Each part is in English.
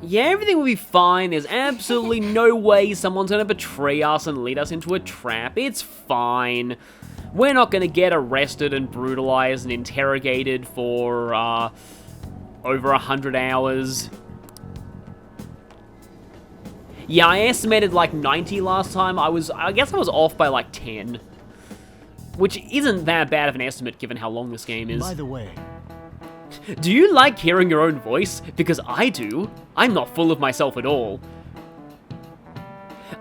Yeah, everything will be fine. There's absolutely no way someone's gonna betray us and lead us into a trap. It's fine. We're not gonna get arrested and brutalized and interrogated for, over 100 hours. Yeah, I estimated like 90 last time. I guess I was off by like 10. Which isn't that bad of an estimate given how long this game is. By the way, do you like hearing your own voice? Because I do. I'm not full of myself at all.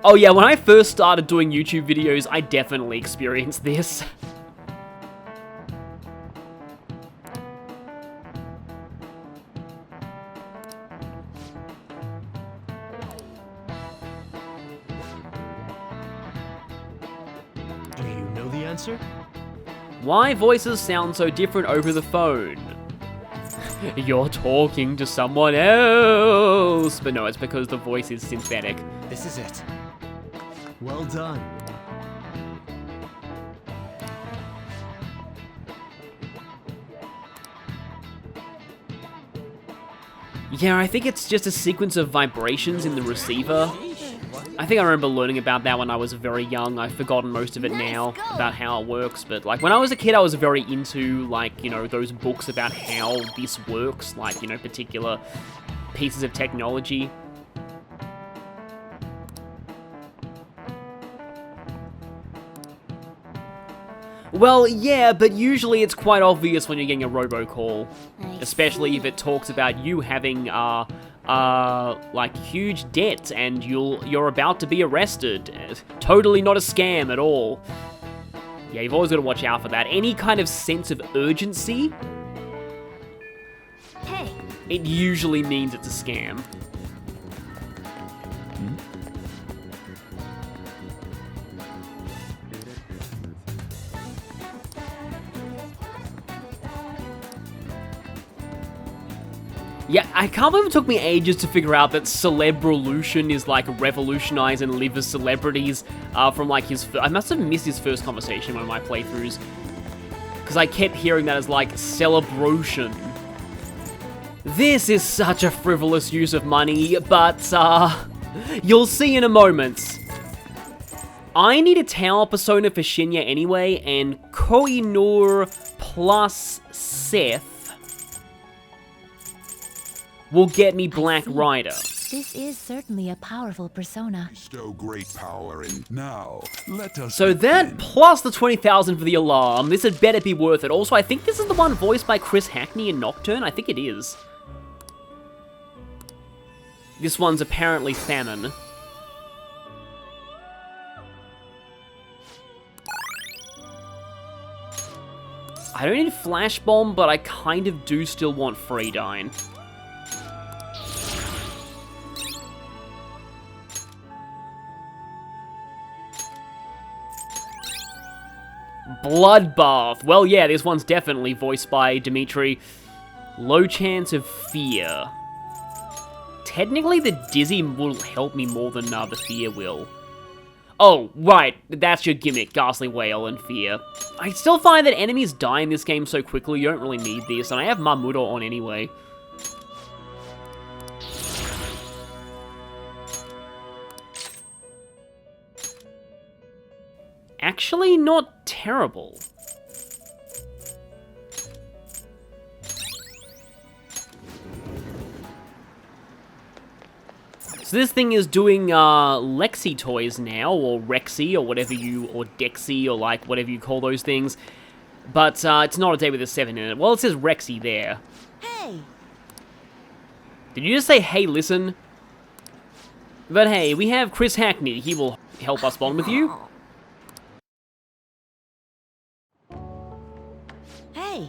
Oh yeah, when I first started doing YouTube videos, I definitely experienced this. do you know the answer? Why voices sound so different over the phone? You're talking to someone else! But no, it's because the voice is synthetic. This is it. Well done. Yeah, I think it's just a sequence of vibrations in the receiver. I think I remember learning about that when I was very young. I've forgotten most of it now, about how it works, but like when I was a kid I was very into like, you know, those books about how this works, like, you know, particular pieces of technology. Well, yeah, but usually it's quite obvious when you're getting a robocall. Especially if it talks about you having, like, huge debt and you're about to be arrested. Totally not a scam at all. Yeah, you've always got to watch out for that. Any kind of sense of urgency, Hey, it usually means it's a scam. Yeah, I can't believe it took me ages to figure out that Celebrevolution is like revolutionize and live as celebrities from like his... I must have missed his first conversation in one of my playthroughs. Because I kept hearing that as like, celebration. This is such a frivolous use of money, but you'll see in a moment. I need a tower persona for Shinya anyway, and Koh-i-Noor plus Seth will get me Black Rider. this is certainly a powerful persona. Bestow great power in now. Let us So that begin. plus the 20,000 for the alarm, this had better be worth it. Also, I think this is the one voiced by Chris Hackney in Nocturne. I think it is. This one's apparently Famine. I don't need Flash Bomb, but I kind of do still want Freedine. Bloodbath. Well, yeah, this one's definitely voiced by Dimitri. Low chance of fear. Technically, the Dizzy will help me more than the fear will. Oh, right, that's your gimmick, Ghastly Wail and Fear. I still find that enemies die in this game so quickly, you don't really need this, and I have Mamoto on anyway. Actually, not terrible. So this thing is doing Lexi toys now, or Rexy, or whatever you, or Dexy, or like whatever you call those things. But it's not a day with a 7 in it. Well, it says Rexy there. Hey! Did you just say, hey, listen? But hey, we have Chris Hackney. He will help us bond with you. Hey!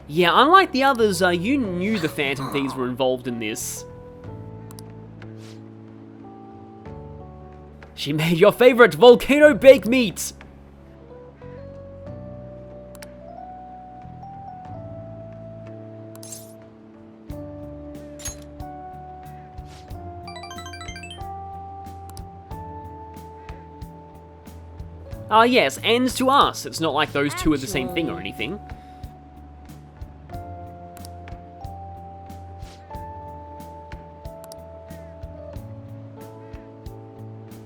Yeah, unlike the others, you knew the Phantom Thieves were involved in this. She made your favorite volcano baked meat! Yes, ends to us. It's not like those two are the same thing or anything.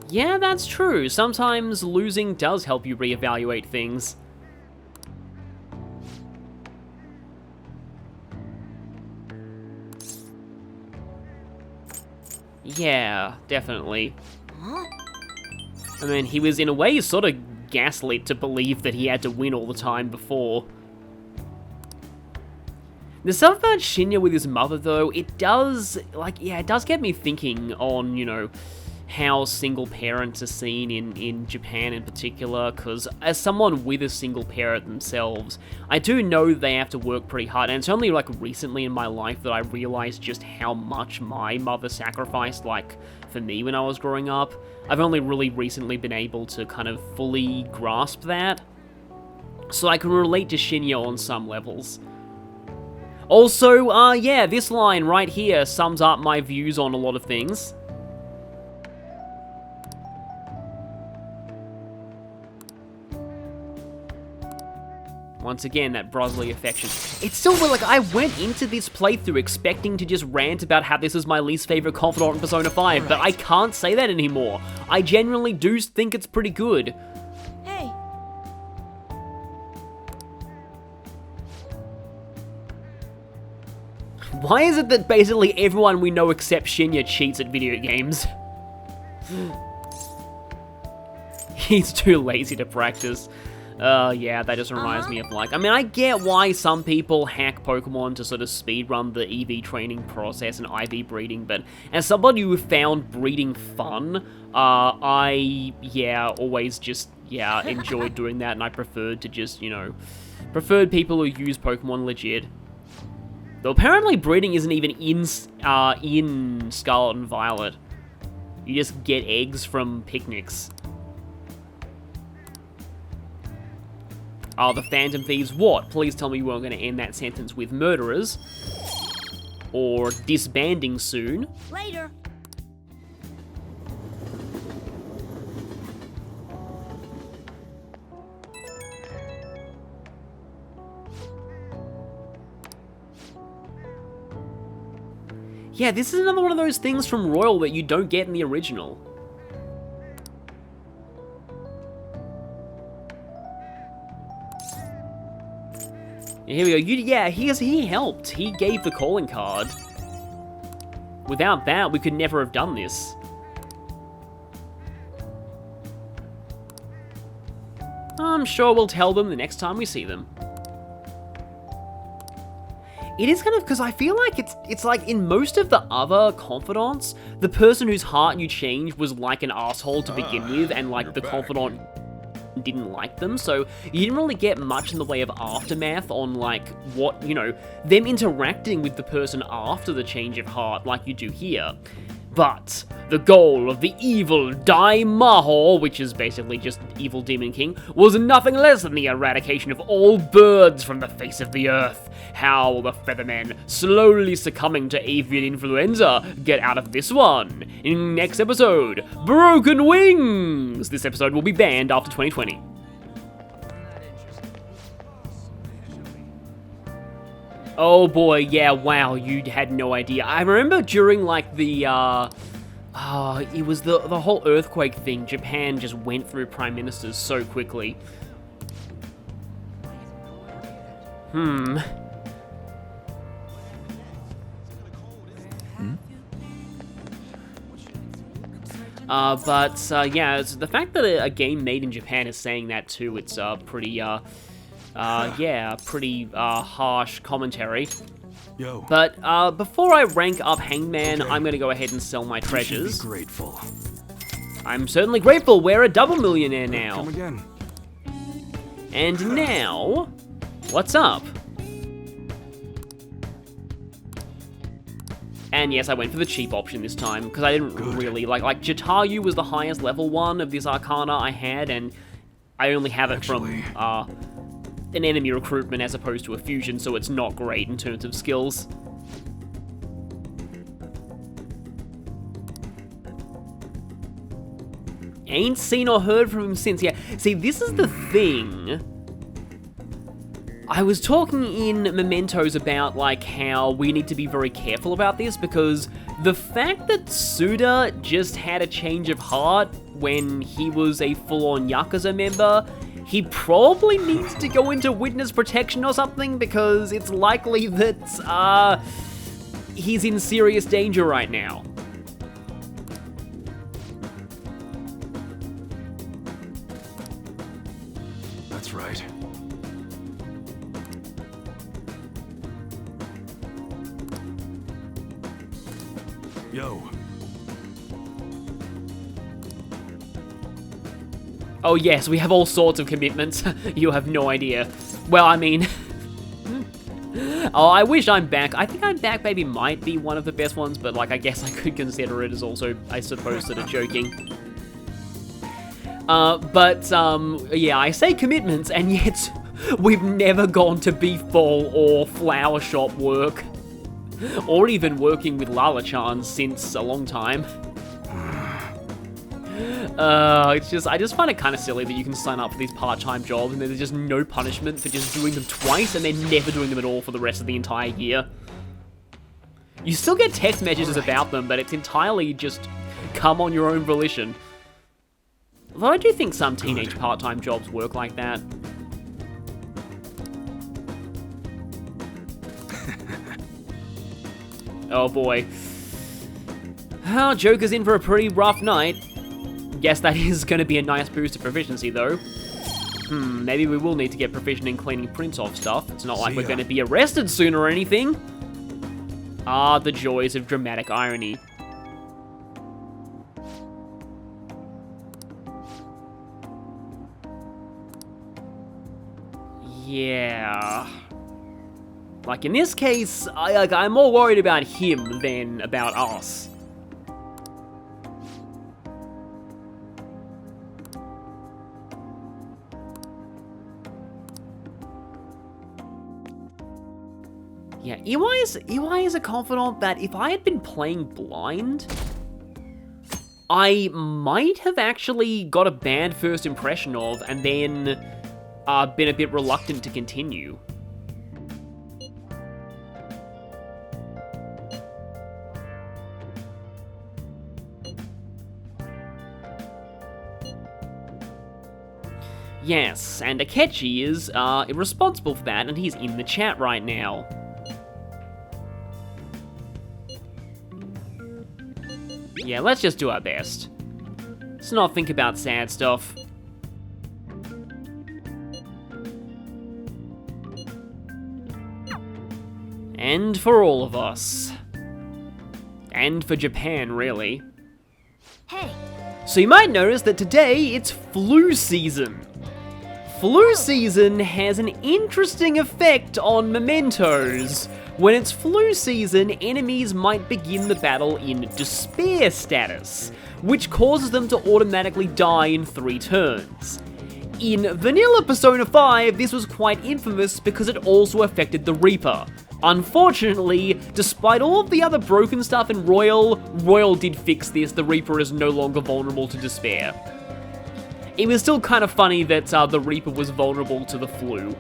Yeah, that's true. Sometimes losing does help you reevaluate things. Yeah, definitely. I mean, he was in a way sort of gaslit to believe that he had to win all the time before. The stuff about Shinya with his mother, though, it does, like, yeah, it does get me thinking on, you know, how single parents are seen in Japan in particular, because as someone with a single parent themselves, I do know they have to work pretty hard, and it's only, like, recently in my life that I realized just how much my mother sacrificed, like, for me when I was growing up. I've only really recently been able to kind of fully grasp that, so I can relate to Shinya on some levels. Also, yeah, this line right here sums up my views on a lot of things. Once again, that brotherly affection. It's still, like, I went into this playthrough expecting to just rant about how this is my least favorite Confidant in Persona 5, but I can't say that anymore. I genuinely do think it's pretty good. Hey. Why is it that basically everyone we know except Shinya cheats at video games? He's too lazy to practice. Yeah, that just reminds me of, like, I mean, I get why some people hack Pokemon to sort of speedrun the EV training process and IV breeding, but as somebody who found breeding fun, always just, enjoyed doing that, and I preferred to just, you know, preferred people who use Pokemon legit. Though apparently breeding isn't even in Scarlet and Violet. You just get eggs from picnics. Oh, the Phantom Thieves what? Please tell me you weren't going to end that sentence with murderers. Or disbanding soon. Later. Yeah, this is another one of those things from Royal that you don't get in the original. Here we go. He helped. He gave the calling card. Without that, we could never have done this. I'm sure we'll tell them the next time we see them. It is kind of, because I feel like it's like in most of the other Confidants, the person whose heart you change was like an asshole to begin with, and like the Confidant didn't like them, so you didn't really get much in the way of aftermath on like what, you know, them interacting with the person after the change of heart like you do here. But the goal of the evil Daimaho, which is basically just evil Demon King, was nothing less than the eradication of all birds from the face of the earth. How will the Feathermen, slowly succumbing to avian influenza, get out of this one? In next episode, Broken Wings! This episode will be banned after 2020. Oh boy, yeah, wow, you had no idea. I remember during, like, the, it was the whole earthquake thing, Japan just went through prime ministers so quickly. Yeah, it's the fact that a game made in Japan is saying that too, it's, pretty, pretty harsh commentary. Yo. But before I rank up Hangman, I'm gonna go ahead and sell my treasures. Be grateful. I'm certainly grateful. We're a double millionaire now. Come again. And now, what's up? And yes, I went for the cheap option this time, because I didn't really, like Jatayu was the highest level one of this Arcana I had, and I only have it from, an enemy recruitment as opposed to a fusion, so it's not great in terms of skills. Ain't seen or heard from him since. Yeah, see, this is the thing. I was talking in Mementos about, like, how we need to be very careful about this, because the fact that Suda just had a change of heart when he was a full-on Yakuza member, he probably needs to go into witness protection or something, because it's likely that, he's in serious danger right now. That's right. Yo. Oh yes, we have all sorts of commitments. You have no idea. Well, I mean... oh, I wish I'm Back. I think I'm Back maybe might be one of the best ones, but like, I guess I could consider it as also, I suppose, sort of joking. Yeah, I say commitments, and yet we've never gone to beef ball or flower shop work. Or even working with Lala-chan since a long time. It's just, I just find it kind of silly that you can sign up for these part-time jobs and there's just no punishment for just doing them twice and then never doing them at all for the rest of the entire year. You still get text messages about them, but it's entirely just come on your own volition. Although I do think some teenage part-time jobs work like that. Oh boy. Oh, Joker's in for a pretty rough night. Guess that is going to be a nice boost to proficiency, though. Maybe we will need to get proficient in cleaning prints off stuff. It's not like we're going to be arrested soon or anything. Ah, the joys of dramatic irony. Yeah. Like, in this case, I'm more worried about him than about us. Yeah, EY is a confidant that if I had been playing blind, I might have actually got a bad first impression of, and then been a bit reluctant to continue. Yes, and Akechi is responsible for that, and he's in the chat right now. Yeah, let's just do our best. Let's not think about sad stuff. And for all of us. And for Japan, really. Hey. So you might notice that today it's flu season. Flu season has an interesting effect on Mementos. When it's flu season, enemies might begin the battle in despair status, which causes them to automatically die in 3 turns. In vanilla Persona 5, this was quite infamous because it also affected the Reaper. Unfortunately, despite all of the other broken stuff in Royal did fix this. The Reaper is no longer vulnerable to despair. It was still kind of funny that the Reaper was vulnerable to the flu.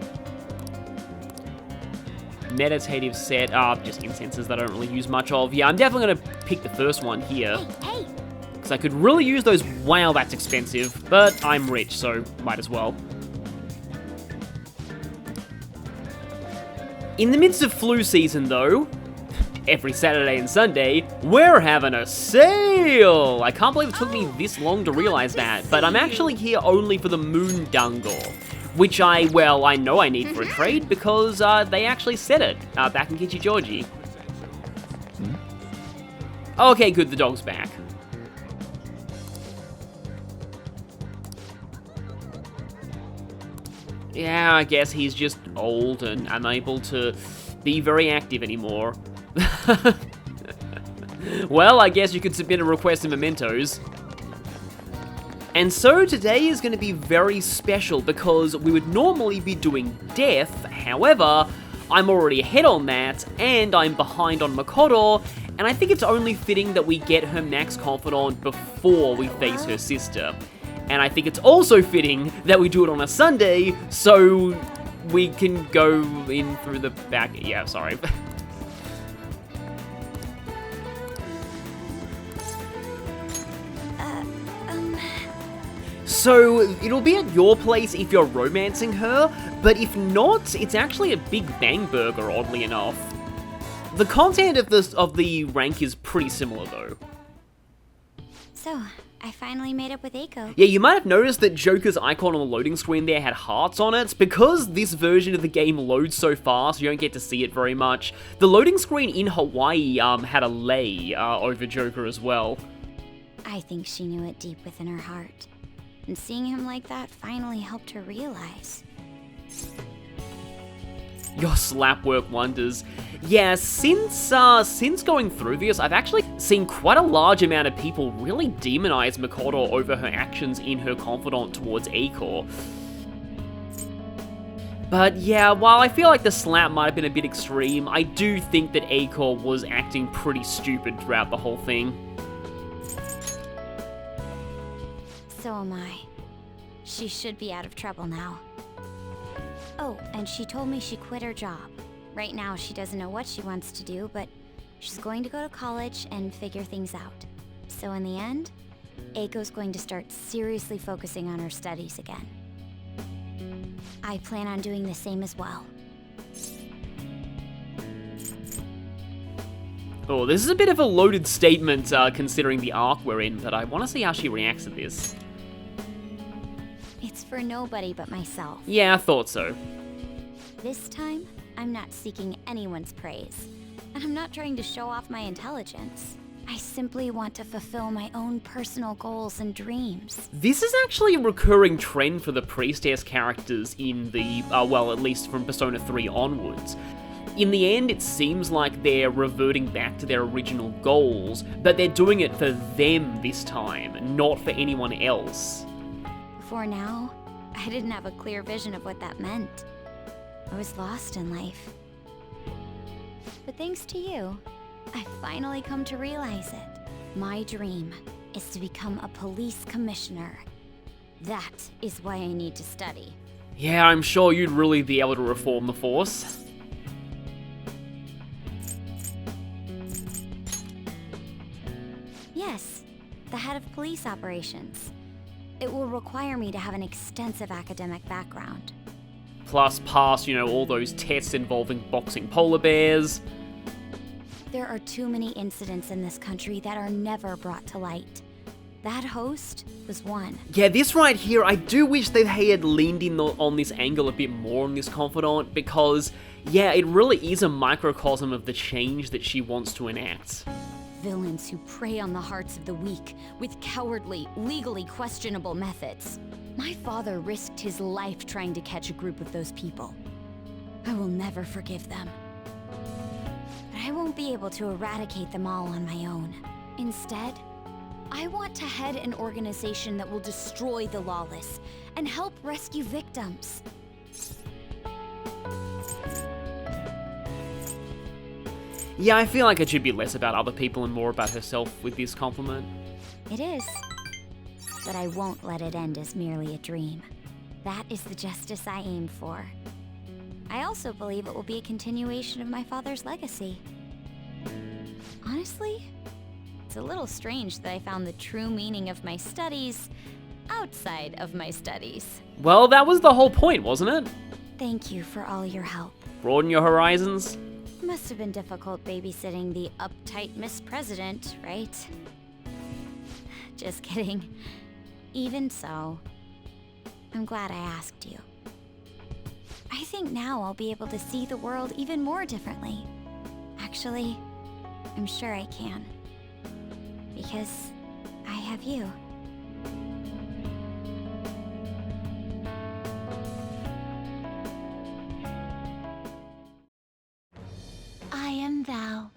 Meditative set, just incenses that I don't really use much of. Yeah, I'm definitely gonna pick the first one here. Hey. Because I could really use those. Wow, that's expensive. But I'm rich, so might as well. In the midst of flu season, though, every Saturday and Sunday, we're having a sale! I can't believe it took me this long to realize that, but I'm actually here only for the Moon Dangle, which I know I need for a trade because they actually said it back in Kichijoji. Okay, good, the dog's back. Yeah, I guess he's just old and unable to be very active anymore. Well, I guess you could submit a request in Mementos. And so today is going to be very special because we would normally be doing Death, however, I'm already ahead on that, and I'm behind on Makoto, and I think it's only fitting that we get her max Confidant before we face her sister. And I think it's also fitting that we do it on a Sunday, so we can go in through the back. Yeah, sorry. So, it'll be at your place if you're romancing her, but if not, it's actually a big bang burger, oddly enough. The content of the rank is pretty similar, though. So, I finally made up with Eiko. Yeah, you might have noticed that Joker's icon on the loading screen there had hearts on it. Because this version of the game loads so fast, you don't get to see it very much. The loading screen in Hawaii had a lei over Joker as well. I think she knew it deep within her heart. And seeing him like that finally helped her realize. Your slap work wonders. Yeah, since going through this, I've actually seen quite a large amount of people really demonize Makoto over her actions in her Confidant towards Eiko. But yeah, while I feel like the slap might have been a bit extreme, I do think that Eiko was acting pretty stupid throughout the whole thing. So am I. She should be out of trouble now. Oh, and she told me she quit her job. Right now, she doesn't know what she wants to do, but she's going to go to college and figure things out. So in the end, Eiko's going to start seriously focusing on her studies again. I plan on doing the same as well. Oh, this is a bit of a loaded statement considering the arc we're in, but I want to see how she reacts to this. It's for nobody but myself. Yeah, I thought so. This time, I'm not seeking anyone's praise, and I'm not trying to show off my intelligence. I simply want to fulfill my own personal goals and dreams. This is actually a recurring trend for the Priestess characters in the, well, at least from Persona 3 onwards. In the end, it seems like they're reverting back to their original goals, but they're doing it for them this time, not for anyone else. Before now, I didn't have a clear vision of what that meant. I was lost in life. But thanks to you, I've finally come to realize it. My dream is to become a police commissioner. That is why I need to study. Yeah, I'm sure you'd really be able to reform the force. Yes, the head of police operations. It will require me to have an extensive academic background. Plus pass, all those tests involving boxing polar bears. There are too many incidents in this country that are never brought to light. That host was one. Yeah, this right here, I do wish they had leaned in on this angle a bit more on this Confidant, because, yeah, it really is a microcosm of the change that she wants to enact. Villains who prey on the hearts of the weak with cowardly, legally questionable methods. My father risked his life trying to catch a group of those people. I will never forgive them. But I won't be able to eradicate them all on my own. Instead, I want to head an organization that will destroy the lawless and help rescue victims. Yeah, I feel like it should be less about other people and more about herself with this compliment. It is. But I won't let it end as merely a dream. That is the justice I aim for. I also believe it will be a continuation of my father's legacy. Honestly, it's a little strange that I found the true meaning of my studies outside of my studies. Well, that was the whole point, wasn't it? Thank you for all your help. Broaden your horizons. Must have been difficult babysitting the uptight Miss President, right? Just kidding. Even so, I'm glad I asked you. I think now I'll be able to see the world even more differently. Actually, I'm sure I can. Because I have you. I am thou,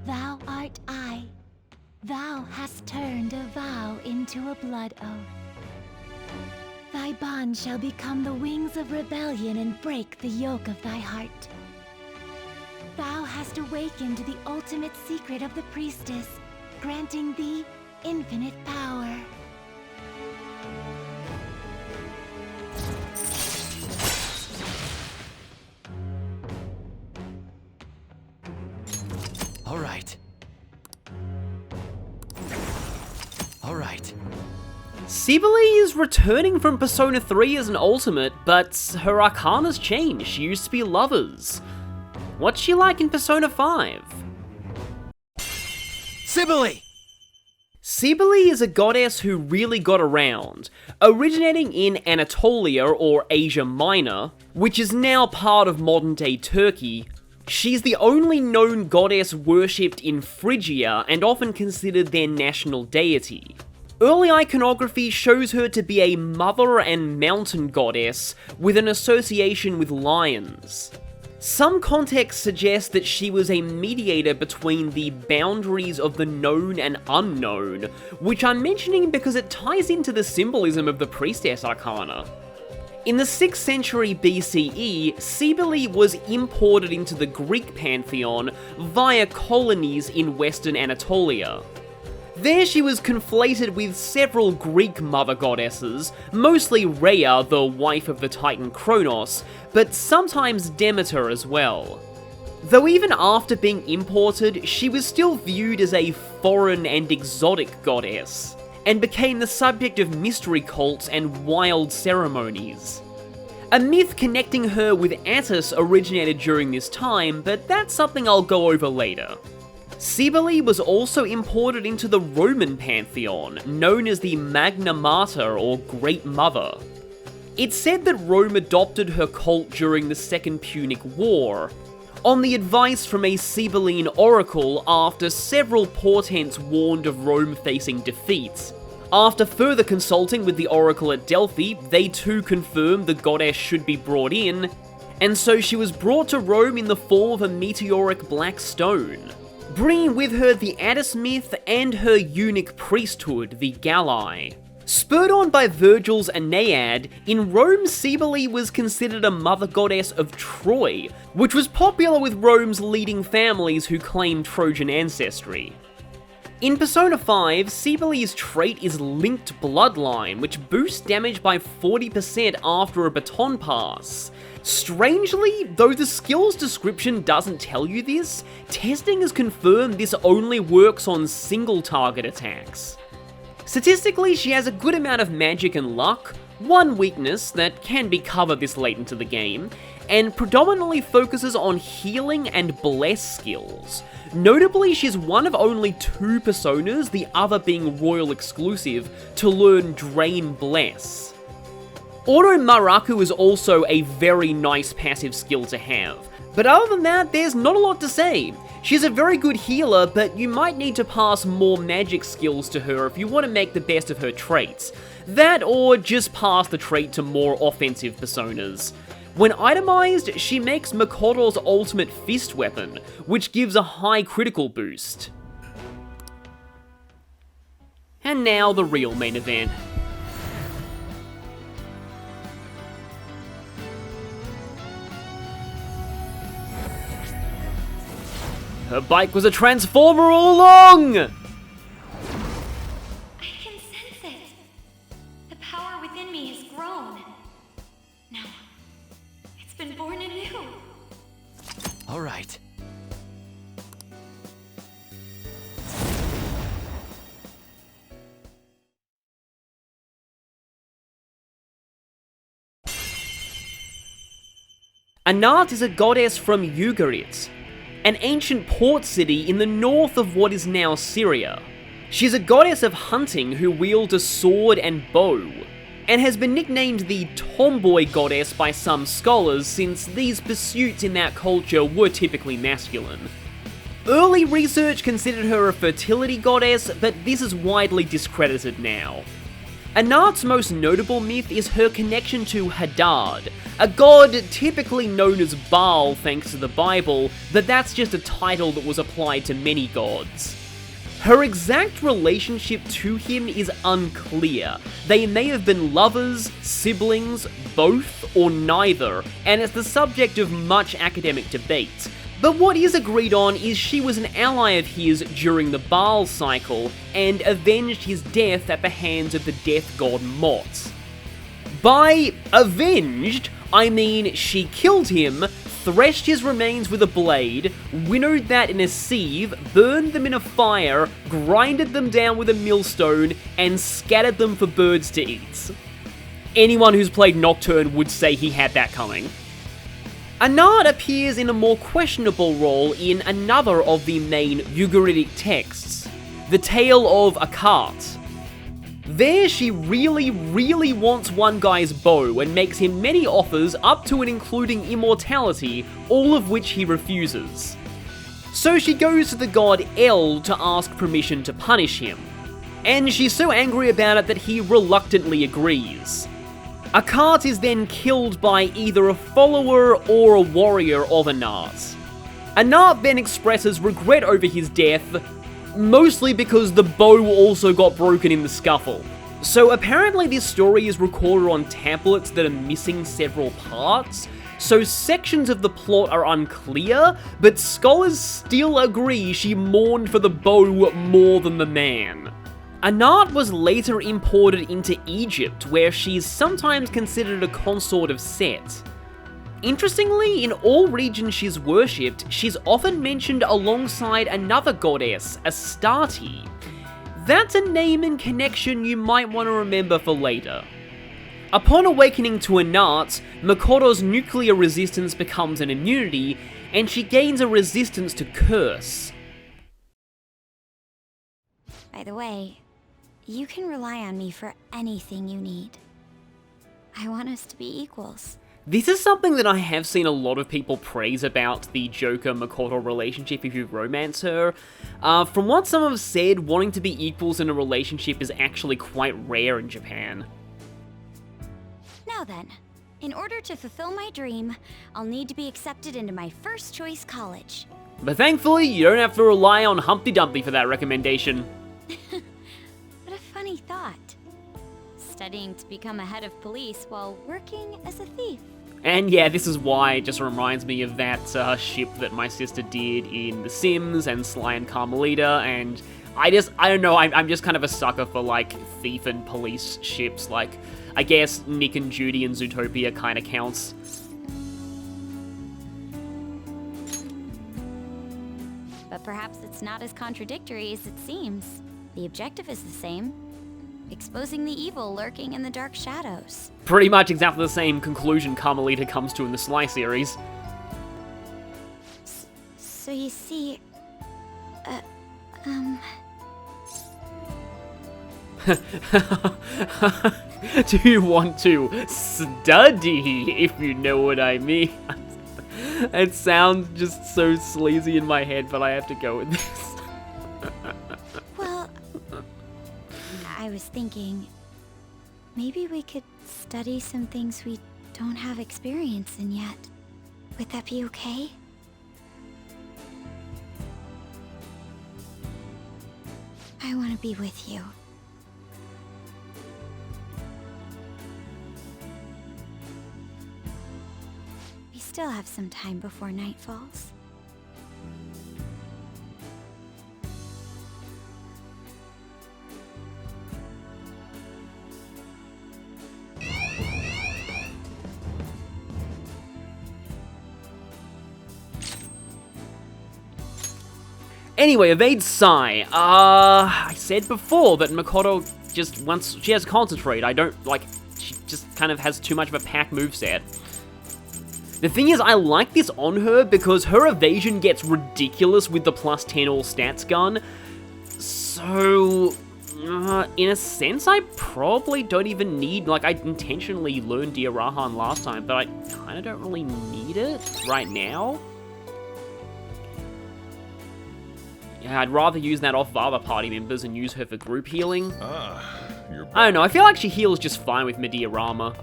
thou art I. Thou hast turned a vow into a blood oath. Thy bond shall become the wings of rebellion and break the yoke of thy heart. Thou hast awakened the ultimate secret of the Priestess, granting thee infinite power. All right. All right. Cybele is returning from Persona 3 as an ultimate, but her arcana's changed. She used to be lovers. What's she like in Persona 5? Cybele! Cybele is a goddess who really got around, originating in Anatolia or Asia Minor, which is now part of modern-day Turkey. She's the only known goddess worshipped in Phrygia and often considered their national deity. Early iconography shows her to be a mother and mountain goddess with an association with lions. Some context suggests that she was a mediator between the boundaries of the known and unknown, which I'm mentioning because it ties into the symbolism of the Priestess arcana. In the 6th century BCE, Cybele was imported into the Greek pantheon via colonies in western Anatolia. There she was conflated with several Greek mother goddesses, mostly Rhea, the wife of the titan Kronos, but sometimes Demeter as well. Though even after being imported, she was still viewed as a foreign and exotic goddess, and became the subject of mystery cults and wild ceremonies. A myth connecting her with Attis originated during this time, but that's something I'll go over later. Cybele was also imported into the Roman pantheon, known as the Magna Mater or Great Mother. It's said that Rome adopted her cult during the Second Punic War, on the advice from a Cybelean oracle after several portents warned of Rome facing defeat. After further consulting with the oracle at Delphi, they too confirmed the goddess should be brought in, and so she was brought to Rome in the form of a meteoric black stone, bringing with her the Attis myth and her eunuch priesthood, the Galli. Spurred on by Virgil's Aeneid, in Rome Cybele was considered a mother goddess of Troy, which was popular with Rome's leading families who claimed Trojan ancestry. In Persona 5, Cybele's trait is Linked Bloodline, which boosts damage by 40% after a baton pass. Strangely, though the skill's description doesn't tell you this, testing has confirmed this only works on single target attacks. Statistically, she has a good amount of magic and luck, one weakness that can be covered this late into the game, and predominantly focuses on healing and bless skills. Notably, she's one of only 2 personas, the other being Royal exclusive, to learn Drain Bless. Auto Maraku is also a very nice passive skill to have, but other than that, there's not a lot to say. She's a very good healer, but you might need to pass more magic skills to her if you want to make the best of her traits. That or just pass the trait to more offensive personas. When itemized, she makes Makoto's ultimate fist weapon, which gives a high critical boost. And now the real main event. Her bike was a transformer all along! I can sense it. The power within me has grown. No, it's been born anew. All right. Anat is a goddess from Ugarit, an ancient port city in the north of what is now Syria. She's a goddess of hunting who wields a sword and bow, and has been nicknamed the tomboy goddess by some scholars since these pursuits in that culture were typically masculine. Early research considered her a fertility goddess, but this is widely discredited now. Anat's most notable myth is her connection to Hadad, a god typically known as Baal thanks to the Bible, but that's just a title that was applied to many gods. Her exact relationship to him is unclear. They may have been lovers, siblings, both, or neither, and it's the subject of much academic debate. But what is agreed on is she was an ally of his during the Baal cycle, and avenged his death at the hands of the death god Mot. By avenged, I mean she killed him, threshed his remains with a blade, winnowed that in a sieve, burned them in a fire, grinded them down with a millstone, and scattered them for birds to eat. Anyone who's played Nocturne would say he had that coming. Anard appears in a more questionable role in another of the main Ugaritic texts, The Tale of Akart. There, she really wants one guy's bow and makes him many offers up to and including immortality, all of which he refuses. So she goes to the god El to ask permission to punish him, and she's so angry about it that he reluctantly agrees. Akart is then killed by either a follower or a warrior of Anart. Anart then expresses regret over his death, mostly because the bow also got broken in the scuffle. So apparently this story is recorded on tablets that are missing several parts, so sections of the plot are unclear, but scholars still agree she mourned for the bow more than the man. Anart was later imported into Egypt, where she's sometimes considered a consort of Set. Interestingly, in all regions she's worshipped, she's often mentioned alongside another goddess, Astarte. That's a name and connection you might want to remember for later. Upon awakening to Anart, Makoto's nuclear resistance becomes an immunity, and she gains a resistance to curse. By the way, you can rely on me for anything you need. I want us to be equals. This is something that I have seen a lot of people praise about the Joker-Makoto relationship if you romance her. From what some have said, wanting to be equals in a relationship is actually quite rare in Japan. Now then, in order to fulfill my dream, I'll need to be accepted into my first choice college. But thankfully, you don't have to rely on Humpty Dumpty for that recommendation. What a funny thought. Studying to become a head of police while working as a thief. And yeah, this is why it just reminds me of that ship that my sister did in The Sims and Sly and Carmelita, and I don't know, I'm just kind of a sucker for, like, thief and police ships. Like, I guess Nick and Judy in Zootopia kind of counts. But perhaps it's not as contradictory as it seems. The objective is the same. Exposing the evil lurking in the dark shadows. Pretty much exactly the same conclusion Carmelita comes to in the Sly series. So you see... Do you want to study, if you know what I mean? It sounds just so sleazy in my head, but I have to go with this. Well, I was thinking, maybe we could study some things we don't have experience in yet. Would that be okay? I want to be with you. We still have some time before night falls. Anyway, evade Psy. I said before that Makoto just, once she has Concentrate, she just kind of has too much of a pack moveset. The thing is, I like this on her because her evasion gets ridiculous with the +10 all stats gun. So, in a sense, I probably don't even need, like, I intentionally learned Diarahan last time, but I kind of don't really need it right now. Yeah, I'd rather use that off of other party members and use her for group healing. I don't know, I feel like she heals just fine with Mediarama.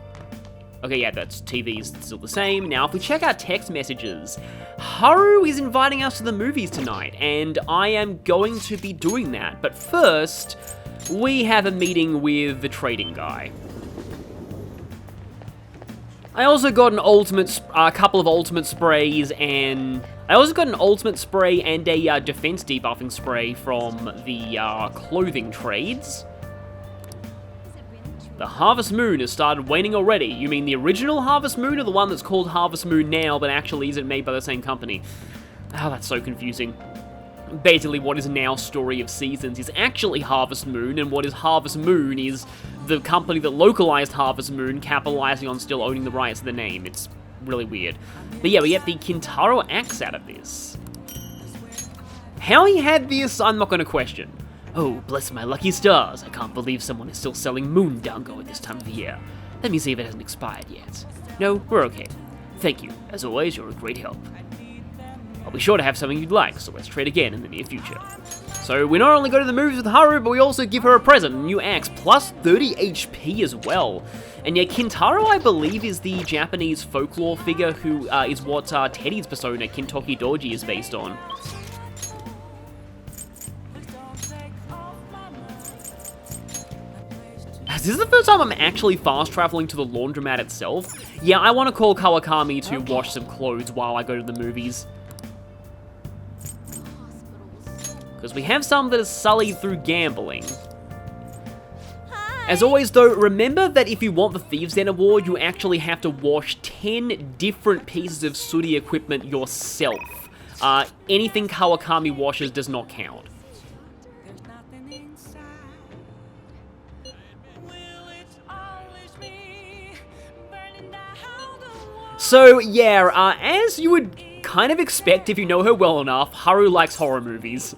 Okay, yeah, that's TV's still the same. Now, if we check our text messages, Haru is inviting us to the movies tonight, and I am going to be doing that. But first, we have a meeting with the trading guy. I also got an a couple of ultimate sprays, and I also got an ultimate spray and a defense debuffing spray from the clothing trades. Is it really true The Harvest Moon has started waning already. You mean the original Harvest Moon or the one that's called Harvest Moon now but actually isn't made by the same company? Oh, that's so confusing. Basically, what is now Story of Seasons is actually Harvest Moon, and what is Harvest Moon is the company that localized Harvest Moon capitalizing on still owning the rights to the name. It's really weird. But yeah, we get the Kintaro axe out of this. How he had this, I'm not going to question. Oh, bless my lucky stars, I can't believe someone is still selling moon dango at this time of the year. Let me see if it hasn't expired yet. No, we're okay. Thank you. As always, you're a great help. I'll be sure to have something you'd like, so let's trade again in the near future. So we not only go to the movies with Haru, but we also give her a present, a new axe, plus 30 HP as well. And yeah, Kintaro, I believe, is the Japanese folklore figure who is what Teddy's persona, Kintoki Doji, is based on. This is the first time I'm actually fast traveling to the laundromat itself. Yeah, I want to call Kawakami to wash some clothes while I go to the movies. Because we have some that is sullied through gambling. As always though, remember that if you want the Thieves' Den award, you actually have to wash 10 different pieces of sooty equipment yourself. Anything Kawakami washes does not count. So yeah, as you would kind of expect if you know her well enough, Haru likes horror movies.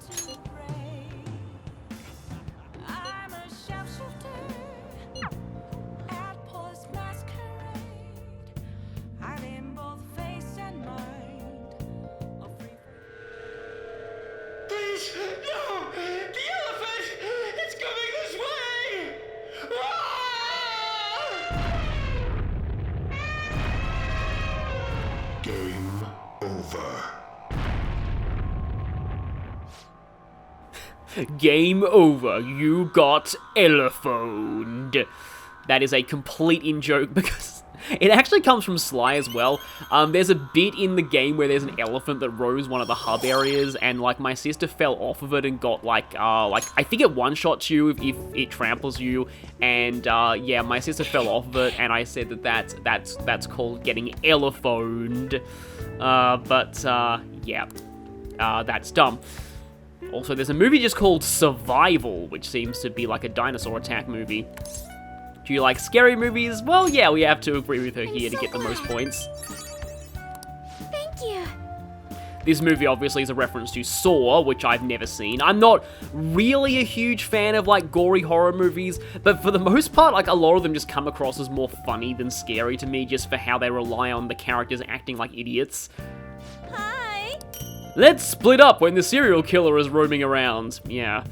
Please, no! The elephant! It's coming this way! Game over. Game over. You got elephoned. That is a complete in-joke because it actually comes from Sly as well. There's a bit in the game where there's an elephant that rows one of the hub areas, and like my sister fell off of it and got like I think it one-shots you if it tramples you, and yeah, my sister fell off of it, and I said that's called getting elephoned. Yeah, that's dumb. Also, there's a movie just called Survival, which seems to be like a dinosaur attack movie. Do you like scary movies? Well, yeah, we have to agree with her here to get the most points. Thank you. This movie obviously is a reference to Saw, which I've never seen. I'm not really a huge fan of like gory horror movies, but for the most part, like a lot of them just come across as more funny than scary to me, just for how they rely on the characters acting like idiots. Hi. Let's split up when the serial killer is roaming around. Yeah.